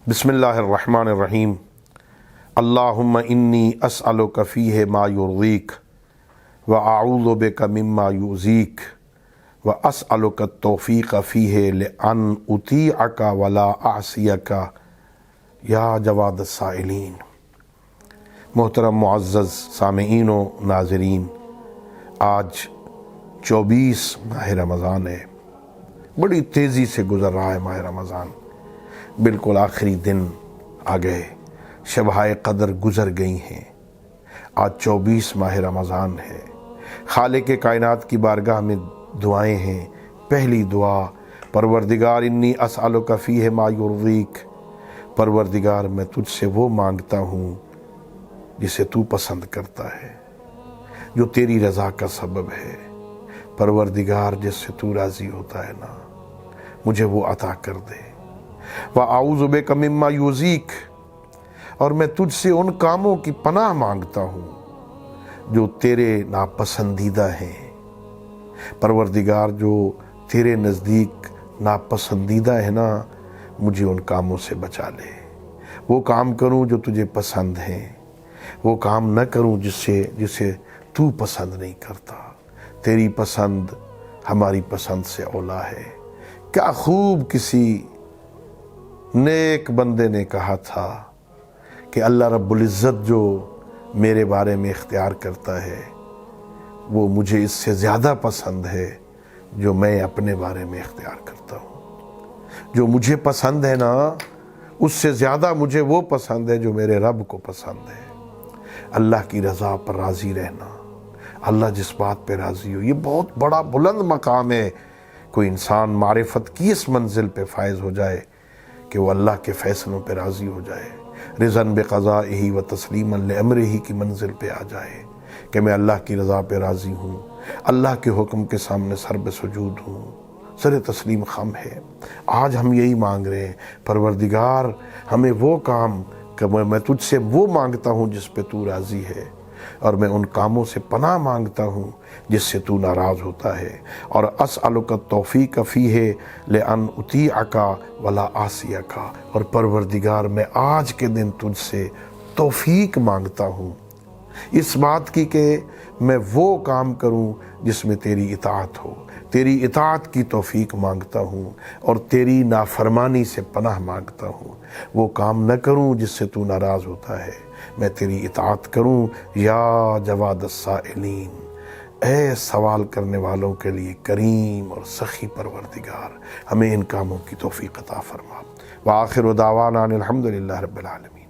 بسم اللہ الرحمن الرحیم۔ اللہم انی اسألک فیہ ما یرضیک واعوذ بک مما یؤذیک واسألک التوفیق فیہ لان اطیعک ولا اعصیک یا جواد السائلین۔ محترم معزز سامعین و ناظرین، آج 24 ماہ رمضان ہے۔ بڑی تیزی سے گزر رہا ہے ماہ رمضان، بالکل آخری دن آ گئے، شبہائے قدر گزر گئی ہیں۔ آج 24 ماہ رمضان ہے۔ خالق کائنات کی بارگاہ میں دعائیں ہیں۔ پہلی دعا، پروردگار انی اسألک فیہ ما یرضیک، پروردگار میں تجھ سے وہ مانگتا ہوں جسے تو پسند کرتا ہے، جو تیری رضا کا سبب ہے۔ پروردگار جس سے تو راضی ہوتا ہے نا، مجھے وہ عطا کر دے۔ وَأَعُوذُ بِكَ مِمَّا يُؤْذِيكَ، اور میں تجھ سے ان کاموں کی پناہ مانگتا ہوں جو تیرے ناپسندیدہ ہیں۔ پروردگار جو تیرے نزدیک ناپسندیدہ ہے نا، مجھے ان کاموں سے بچا لے۔ وہ کام کروں جو تجھے پسند ہیں، وہ کام نہ کروں جسے تو پسند نہیں کرتا۔ تیری پسند ہماری پسند سے اولا ہے۔ کیا خوب کسی نیک بندے نے کہا تھا کہ اللہ رب العزت جو میرے بارے میں اختیار کرتا ہے وہ مجھے اس سے زیادہ پسند ہے جو میں اپنے بارے میں اختیار کرتا ہوں۔ جو مجھے پسند ہے نا، اس سے زیادہ مجھے وہ پسند ہے جو میرے رب کو پسند ہے۔ اللہ کی رضا پر راضی رہنا، اللہ جس بات پہ راضی ہو، یہ بہت بڑا بلند مقام ہے۔ کوئی انسان معرفت کی اس منزل پہ فائز ہو جائے کہ وہ اللہ کے فیصلوں پہ راضی ہو جائے، رضاً بقضائہ و تسلیماً لامرہ کی منزل پہ آ جائے کہ میں اللہ کی رضا پہ راضی ہوں، اللہ کے حکم کے سامنے سر بے سجود ہوں، سر تسلیم خم ہے۔ آج ہم یہی مانگ رہے ہیں، پروردگار ہمیں وہ کام کہ میں تجھ سے وہ مانگتا ہوں جس پہ تو راضی ہے، اور میں ان کاموں سے پناہ مانگتا ہوں جس سے تو ناراض ہوتا ہے، اور اسألک التوفیق فیہ لان اطیعک ولا اعصیک، اور پروردگار میں آج کے دن تجھ سے توفیق مانگتا ہوں اس بات کی کہ میں وہ کام کروں جس میں تیری اطاعت ہو۔ تیری اطاعت کی توفیق مانگتا ہوں اور تیری نافرمانی سے پناہ مانگتا ہوں۔ وہ کام نہ کروں جس سے تو ناراض ہوتا ہے، میں تیری اطاعت کروں یا جواد السائلین۔ اے سوال کرنے والوں کے لیے کریم اور سخی پروردگار، ہمیں ان کاموں کی توفیق عطا فرما۔ وآخر دعوانا ان الحمدللہ رب العالمین۔